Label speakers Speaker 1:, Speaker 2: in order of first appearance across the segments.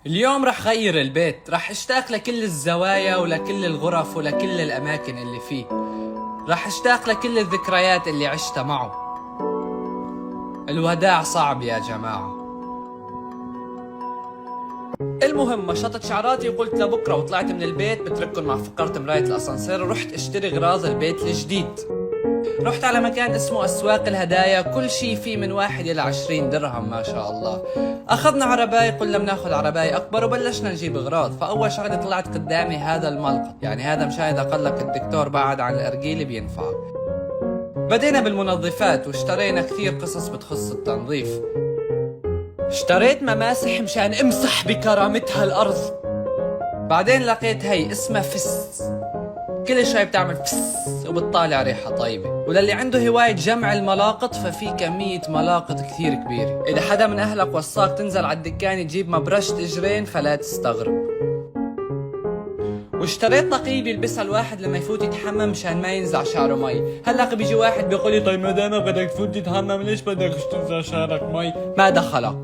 Speaker 1: اليوم رح غير البيت، رح اشتاق لكل الزوايا ولكل الغرف ولكل الأماكن اللي فيه. رح اشتاق لكل الذكريات اللي عشتها معه. الوداع صعب يا جماعة. المهم مشطت شعراتي وقلت لبكرة وطلعت من البيت بترككن مع فقرة مراية الأسانسير ورحت اشتري غراض البيت الجديد. رحت على مكان اسمه أسواق الهدايا، كل شيء فيه من 1 إلى 20 درهم ما شاء الله. أخذنا عرباي، قلنا بناخذ عرباي أكبر وبلشنا نجيب أغراض. فأول شغلة طلعت قدامي هذا الملقط، يعني هذا مشان إذا قال لك الدكتور بعد عن الأرجيل بينفعك. بدينا بالمنظفات واشترينا كثير قصص بتخص التنظيف. اشتريت مماسح مشان امسح بكرامتها الأرض. بعدين لقيت هي اسمها فس، كل شوي بتعمل فس وبتطالع ريحة طيبة. وللي عنده هواية جمع الملاقط ففي كمية ملاقط كثير كبيرة. إذا حدا من أهلك وصاك تنزل على الدكان تجيب مبرشة إجرين فلا تستغرب. واشتريت طاقية بيلبسها الواحد لما يفوت يتحمم مشان ما ينزع شعره مي. هلا بيجي واحد بيقول لي طيب ما دام بدك تفوت تتحمم ليش بدك تنزع شعرك مي؟ ما دخلك.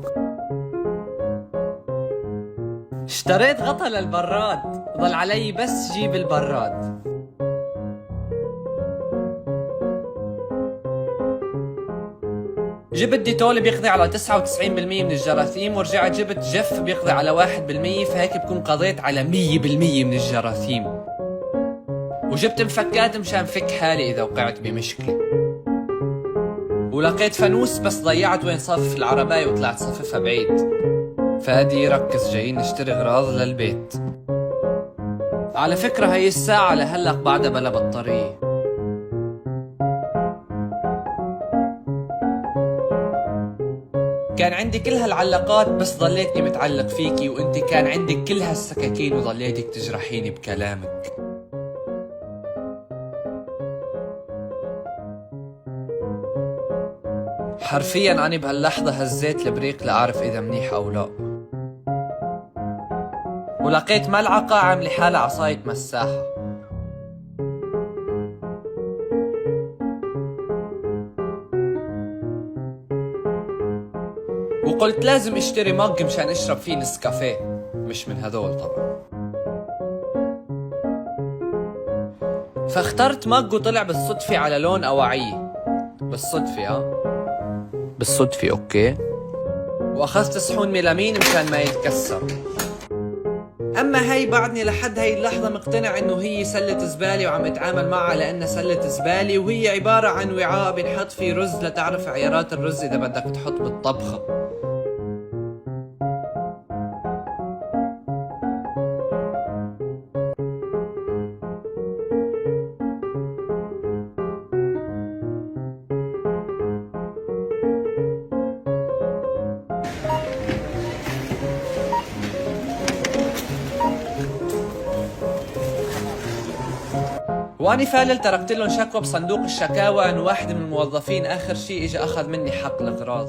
Speaker 1: اشتريت غطا للبراد، ضل علي بس جيب البراد. جبت ديتول بيقضي على 99% من الجراثيم، ورجعت جبت جف بيقضي على 1%، فهيك بكون قضيت على 100% من الجراثيم. وجبت مفكات مشان فك حالي إذا وقعت بمشكلة. ولقيت فانوس بس ضيعت وين صفف العرباية وطلعت صففها بعيد. فادي ركز، جايين نشتري اغراض للبيت. على فكرة هي الساعة لهلق بعدها بلا بطارية. كان عندي كل هالعلاقات بس ضليتني متعلق فيكي، وانت كان عندك كل هالسكاكين وضليتك تجرحيني بكلامك. حرفيا أنا بهاللحظة هزيت البريك لأعرف إذا منيح أو لا. ولقيت ملعقة عاملة حالها عصاية مساحة. وقلت لازم اشتري مج مشان اشرب فيه نسكافيه، مش من هذول طبعا. فاخترت مج وطلع بالصدفة على لون أواعية. بالصدفة بالصدفة اوكي. واخذت صحون ميلامين مشان ما يتكسر. اما هي بعدني لحد هي اللحظة مقتنع انه هي سلة زبالة وعم اتعامل معها لانها سلة زبالة، وهي عبارة عن وعاء بنحط فيه رز لتعرف عيارات الرز اذا بدك تحط بالطبخة. واني فالل تركت لهم شكوى بصندوق الشكاوى انه واحد من الموظفين اخر شيء اجى اخذ مني حق الغراض.